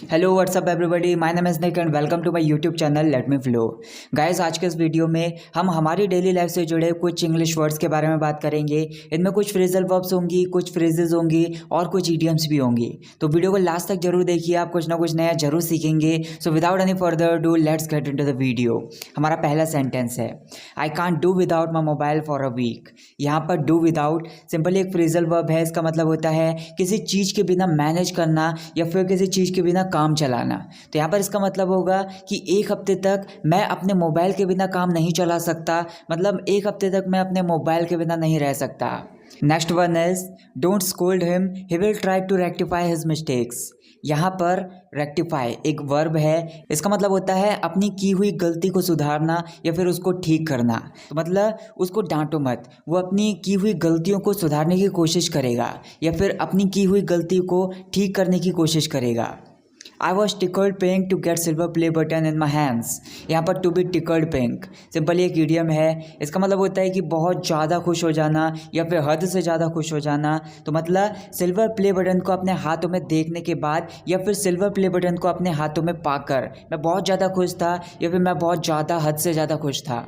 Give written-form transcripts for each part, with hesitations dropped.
Hello what's up everybody, my name is Nick and welcome to my YouTube channel let me flow. Guys, आज के इस video में हम हमारी डेली लाइफ से जुड़े कुछ इंग्लिश वर्ड्स के बारे में बात करेंगे। इनमें कुछ फ्रेजल वर्ब्स होंगी, कुछ फ्रेजेस होंगी और कुछ इडियम्स भी होंगी। तो वीडियो को लास्ट तक जरूर देखिए, आप कुछ ना कुछ नया जरूर सीखेंगे। So without any further ado let's get into the video. हमारा पहला सेंटेंस है I can't do without my mobile for a week. यहाँ पर डू विदाउट सिंपली एक फ्रेजल वर्ब है। इसका मतलब होता है किसी चीज़ के बिना मैनेज करना या फिर किसी चीज़ के बिना काम चलाना। तो यहाँ पर इसका मतलब होगा कि एक हफ्ते तक मैं अपने मोबाइल के बिना काम नहीं चला सकता, मतलब एक हफ्ते तक मैं अपने मोबाइल के बिना नहीं रह सकता। Next one is don't scold him, he will try to rectify his mistakes. यहाँ पर रेक्टिफाई एक वर्ब है। इसका मतलब होता है अपनी की हुई गलती को सुधारना या फिर उसको ठीक करना। तो मतलब उसको डांटो मत, वो अपनी की हुई गलतियों को सुधारने की कोशिश करेगा या फिर अपनी की हुई गलती को ठीक करने की कोशिश करेगा। I was tickled pink to get silver play button in my hands. यहाँ पर to be tickled pink simply एक इडियम है। इसका मतलब होता है कि बहुत ज़्यादा खुश हो जाना या फिर हद से ज़्यादा खुश हो जाना। तो मतलब सिल्वर प्ले बटन को अपने हाथों में देखने के बाद या फिर सिल्वर प्ले बटन को अपने हाथों में पाकर मैं बहुत ज़्यादा खुश था या फिर मैं बहुत ज़्यादा हद से ज़्यादा खुश था।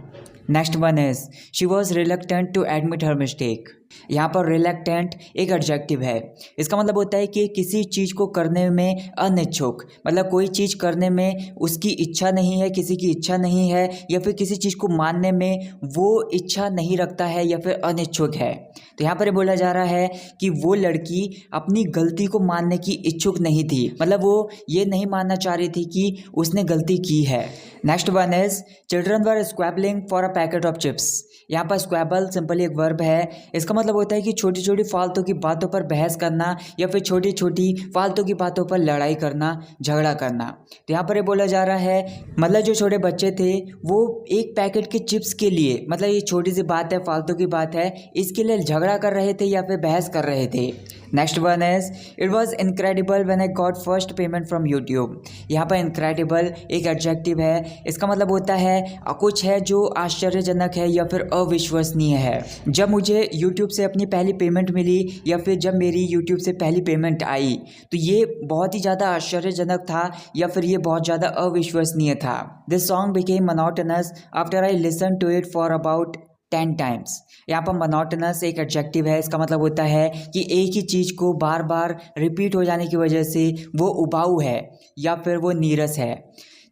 Next one is she was reluctant to admit her mistake. यहाँ पर रिलक्टेंट एक एडजेक्टिव है। इसका मतलब होता है कि किसी चीज़ को करने में अनिच्छुक, मतलब कोई चीज़ करने में उसकी इच्छा नहीं है, किसी की इच्छा नहीं है या फिर किसी चीज़ को मानने में वो इच्छा नहीं रखता है या फिर अनिच्छुक है। तो यहाँ पर बोला जा रहा है कि वो लड़की अपनी गलती को मानने की इच्छुक नहीं थी, मतलब वो ये नहीं मानना चाह रही थी कि उसने गलती की है। Next one is children were squabbling for a packet of chips. यहाँ पर स्क्वैबल सिंपली एक वर्ब है। इसका मतलब होता है कि छोटी छोटी फालतू की बातों पर बहस करना या फिर छोटी छोटी फालतू की बातों पर लड़ाई करना, झगड़ा करना। तो यहाँ पर ये बोला जा रहा है मतलब जो छोटे बच्चे थे वो एक पैकेट के चिप्स के लिए, मतलब ये छोटी सी बात है, फालतू की बात है, इसके लिए झगड़ा कर रहे थे या फिर बहस कर रहे थे। Next one is it was incredible when I got first payment from YouTube. यहाँ पर इनक्रेडिबल एक एडजेक्टिव है। इसका मतलब होता है कुछ है जो आश्चर्यजनक है या फिर अविश्वसनीय है। जब मुझे यूट्यूब से अपनी पहली पेमेंट मिली या फिर जब मेरी यूट्यूब से पहली पेमेंट आई तो ये बहुत ही ज़्यादा आश्चर्यजनक था या फिर ये बहुत ज़्यादा अविश्वसनीय था। This song became monotonous after I listen to it for about 10 times. यहाँ पर मोनोटोनस एक एडजेक्टिव है। इसका मतलब होता है कि एक ही चीज़ को बार बार रिपीट हो जाने की वजह से वो उबाऊ है या फिर वो नीरस है।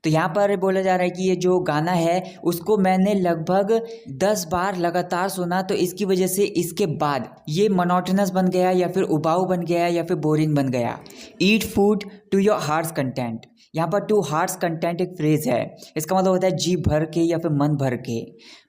तो यहाँ पर बोला जा रहा है कि ये जो गाना है उसको मैंने लगभग 10 बार लगातार सुना, तो इसकी वजह से इसके बाद ये मोनोटोनस बन गया या फिर उबाऊ बन गया या फिर बोरिंग बन गया। Eat food to your heart's content. यहाँ पर टू हार्ट्स कंटेंट एक फ्रेज है। इसका मतलब होता है जी भर के या फिर मन भर के।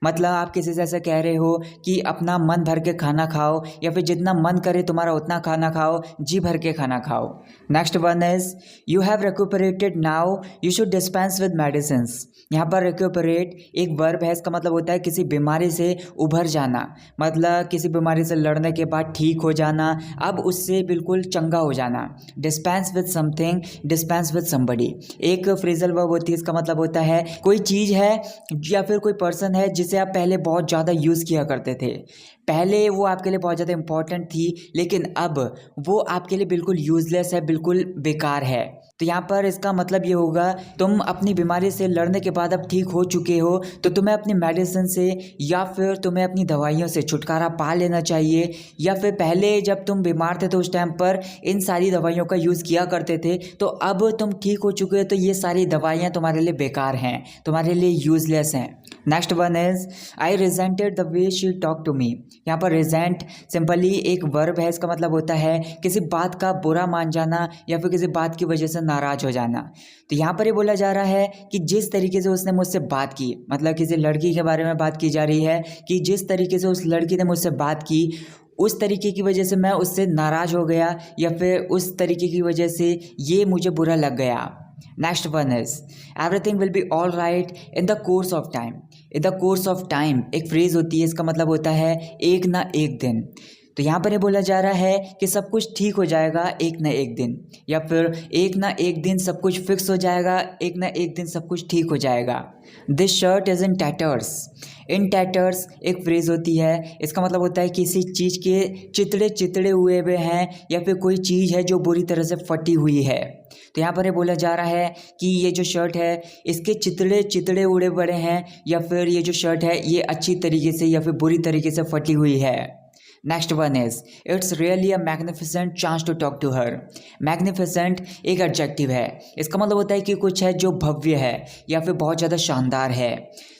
मतलब आप किसी से ऐसा कह रहे हो कि अपना मन भर के खाना खाओ या फिर जितना मन करे तुम्हारा उतना खाना खाओ, जी भर के खाना खाओ। Next one is you have recuperated now you should dispense with medicine. यहाँ पर रिकूपरेट एक वर्ब है। इसका मतलब होता है किसी बीमारी से उभर जाना, मतलब किसी बीमारी से लड़ने के बाद ठीक हो जाना, अब उससे बिल्कुल चंगा हो जाना। Dispense with something, dispense with somebody एक फ्रेजल वर्ब होती है। इसका मतलब होता है कोई चीज़ है या फिर कोई पर्सन है जिसे आप पहले बहुत ज़्यादा यूज़ किया करते थे, पहले वो आपके लिए बहुत ज़्यादा इंपॉर्टेंट थी लेकिन अब वो आपके लिए बिल्कुल यूजलेस है, बिल्कुल बेकार है। तो यहाँ पर इसका मतलब ये होगा तुम अपनी बीमारी से लड़ने के बाद अब ठीक हो चुके हो तो तुम्हें अपनी मेडिसिन से या फिर तुम्हें अपनी दवाइयों से छुटकारा पा लेना चाहिए, या फिर पहले जब तुम बीमार थे तो उस टाइम पर इन सारी दवाइयों का यूज़ किया करते थे, तो अब तुम ठीक हो चुके हो तो ये सारी दवाइयाँ तुम्हारे लिए बेकार हैं, तुम्हारे लिए यूजलेस हैं। Next one is I resented the way she talk to me. यहाँ पर रिजेंट सिंपली एक वर्ब है। इसका मतलब होता है किसी बात का बुरा मान जाना या फिर किसी बात की वजह से नाराज हो जाना। तो यहाँ पर ये बोला जा रहा है कि जिस तरीके से उसने मुझसे बात की, मतलब किसी लड़की के बारे में बात की जा रही है कि जिस तरीके से उस लड़की ने मुझसे बात की उस तरीके की वजह से मैं उससे नाराज हो गया या फिर उस तरीके की वजह से ये मुझे बुरा लग गया। Next one is everything will be all right in the course of time. In the course of time एक फ्रेज होती है। इसका मतलब होता है एक ना एक दिन। तो यहाँ पर ये बोला जा रहा है कि सब कुछ ठीक हो जाएगा एक ना एक दिन, या फिर एक ना एक दिन सब कुछ फिक्स हो जाएगा, एक ना एक दिन सब कुछ ठीक हो जाएगा। This shirt is in tatters. In tatters एक फ्रेज़ होती है, इसका मतलब होता है किसी चीज़ के चितड़े चितड़े हुए हैं या फिर कोई चीज़ है जो बुरी तरह से फटी हुई है। तो यहाँ पर ये बोला जा रहा है कि ये जो शर्ट है इसके चितड़े चितड़े उड़े पड़े हैं, या फिर ये जो शर्ट है ये अच्छी तरीके से या फिर बुरी तरीके से फटी हुई है। Next one is it's really a magnificent chance to talk to her. Magnificent एक एडजेक्टिव है, इसका मतलब होता है कि कुछ है जो भव्य है या फिर बहुत ज़्यादा शानदार है।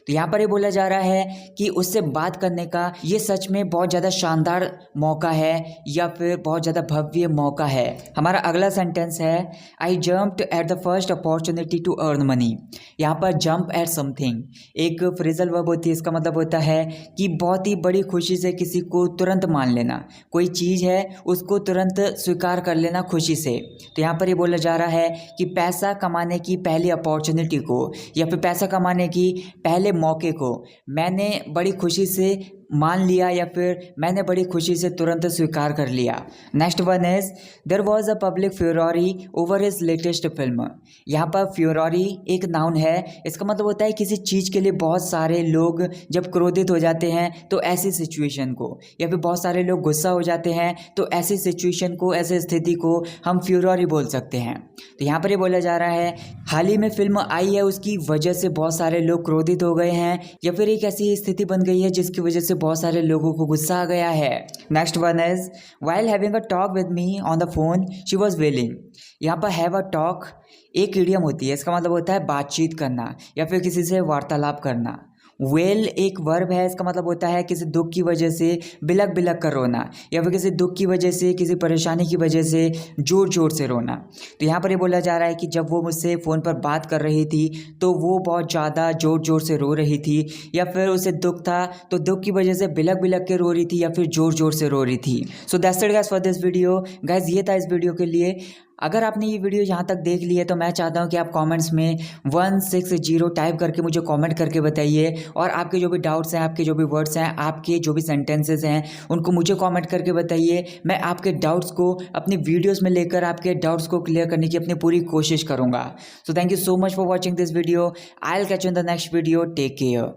तो यहाँ पर ये बोला जा रहा है कि उससे बात करने का ये सच में बहुत ज़्यादा शानदार मौका है या फिर बहुत ज़्यादा भव्य मौका है। हमारा अगला सेंटेंस है I jumped at the first opportunity to earn money. यहाँ पर जंप एट समथिंग एक फ्रेजल वर्ब होती है, इसका मतलब होता है कि बहुत ही बड़ी खुशी से किसी को तुरंत मान लेना, कोई चीज़ है उसको तुरंत स्वीकार कर लेना खुशी से। तो यहाँ पर ये बोला जा रहा है कि पैसा कमाने की पहली अपॉर्चुनिटी को या फिर पैसा कमाने की पहले मौके को मैंने बड़ी खुशी से मान लिया या फिर मैंने बड़ी खुशी से तुरंत स्वीकार कर लिया। Next one is there was a public fury over his latest film. यहाँ पर फ्यूरी एक नाउन है, इसका मतलब होता है किसी चीज़ के लिए बहुत सारे लोग जब क्रोधित हो जाते हैं तो ऐसी सिचुएशन को, या फिर बहुत सारे लोग गुस्सा हो जाते हैं तो ऐसी सिचुएशन को, ऐसी स्थिति को हम फ्यूरी बोल सकते हैं। तो यहाँ पर ये बोला जा रहा है हाल ही में फिल्म आई है उसकी वजह से बहुत सारे लोग क्रोधित हो गए हैं, या फिर एक ऐसी स्थिति बन गई है जिसकी वजह से बहुत सारे लोगों को गुस्सा आ गया है। Next one is while having a talk with me on the phone she was wailing. यहाँ पर हैव अ टॉक एक इडियम होती है, इसका मतलब होता है बातचीत करना या फिर किसी से वार्तालाप करना। वेल एक वर्ब है, इसका मतलब होता है किसी दुख की वजह से बिलक बिलक कर रोना, या फिर किसी दुख की वजह से, किसी परेशानी की वजह से जोर जोर से रोना। तो यहाँ पर ये बोला जा रहा है कि जब वो मुझसे फ़ोन पर बात कर रही थी तो वो बहुत ज़्यादा जोर जोर से रो रही थी, या फिर उसे दुख था तो दुख की वजह से बिलक बिलक के रो रही थी या फिर जोर जोर से रो रही थी। So that's it guys for this video. Guys ये था इस वीडियो के लिए। अगर आपने ये वीडियो यहाँ तक देख ली है तो मैं चाहता हूँ कि आप कमेंट्स में 160 टाइप करके मुझे कमेंट करके बताइए, और आपके जो भी डाउट्स हैं, आपके जो भी वर्ड्स हैं, आपके जो भी सेंटेंसेस हैं उनको मुझे कमेंट करके बताइए। मैं आपके डाउट्स को अपनी वीडियोस में लेकर आपके डाउट्स को क्लियर करने की अपनी पूरी कोशिश करूँगा। So thank you so much for watching this video. I will catch you in the next video. Take care.